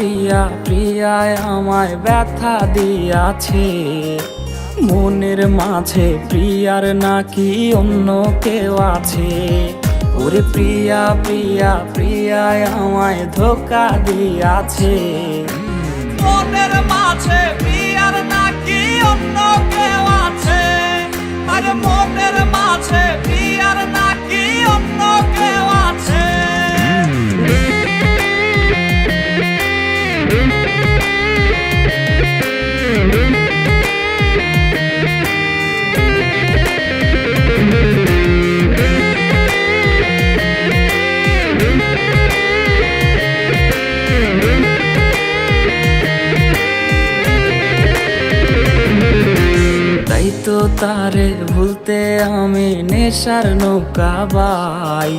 প্রিয়া প্রিয়ায় আমায় ব্যথা দিয়াছে। মনের মাঝে প্রিয়ার নাকি অন্য কেউ আছে। ওরে প্রিয়া প্রিয়া প্রিয়ায় আমায় ধোঁকা দিয়াছে। মনের মাঝে প্রিয়ার নাকি অন্য কেউ আছে। আরে মনের মাঝে প্রিয়ার নাকি অন্য কেউ আছে। তাই তো তারে ভুলতে আমি নেশার নৌকা বাই।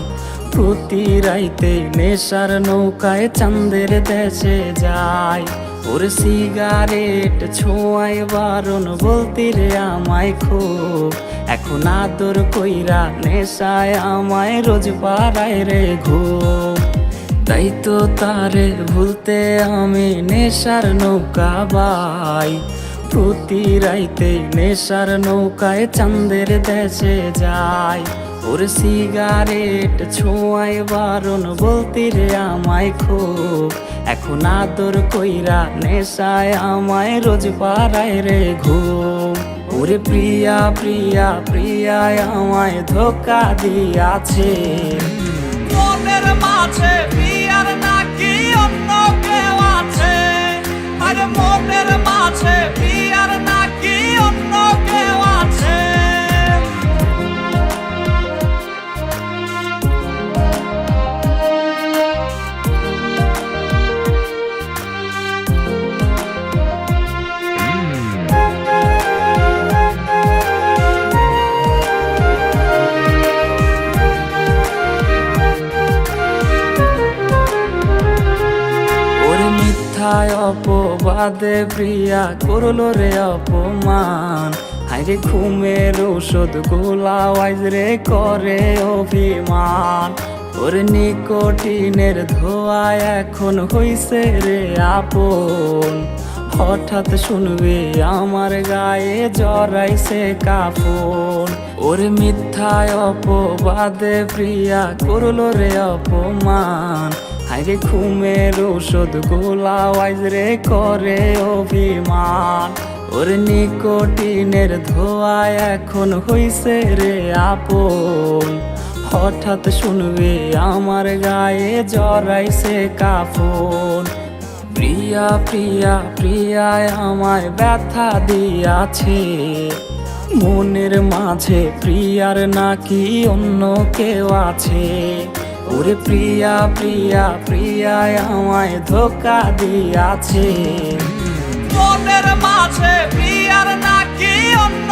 প্রতি রাইতে নেশার নৌকায় চাঁদের দেশে যাই। ওর সিগারেট ছোঁয়ায় বারণ বলতে রে আমায় খুব। এখন আদর কইরা নেশায় আমায় রোজ পাড়ায় রে ঘুম। তাই তো তারে ভুলতে আমি নেশার নৌকা বাই। প্রতি রাইতে নেশার নৌকায় চাঁদের দেশে যাই। ওর সিগারেট ছোঁয়ায় বারণ বলতে রে আমায় খুব। এখন আদর কইরা নেশায় আমায় রোজ পাড়ায় রে ঘুম। ওরে প্রিয়া প্রিয়া প্রিয়ায় আমায় ধোঁকা দিয়াছে। মনের মাঝে প্রিয়ার নাকি অন্য কেউ আছে। আরে মনের মাঝে প্রিয়ার নাকি অন্য কেউ আছে। অপবাদে প্রিয়া করলো রে অপমান। হাইরে ঘুমের ঔষধ গোলাওয়াইজ রে করে অভিমান। ওর নিকোটিনের ধোয়া এখন হইছে রে আপন। হঠাৎ শুনবে আমার গায়ে জড়াইছে কাফন। ওর মিথ্যায় অপবাদে প্রিয়া করলো রে অপমান। হাইরে ঘুমের ঔষধ গোলাওয়াইজ রে করে অভিমান। ওর নিকোটিনের ধোয়া এখন হইছে রে আপন। হঠাৎ শুনবে আমার গায়ে জড়াইছে কাফন। প্রিয়া প্রিয়া প্রিয়ায় আমায় ব্যথা দিয়াছে। মনের মাঝে প্রিয়ার নাকি অন্য কেউ আছে। ওরে প্রিয়া প্রিয়া প্রিয়ায় আমায় ধোঁকা দিয়াছে। মনের মাঝে প্রিয়ার নাকি অন্য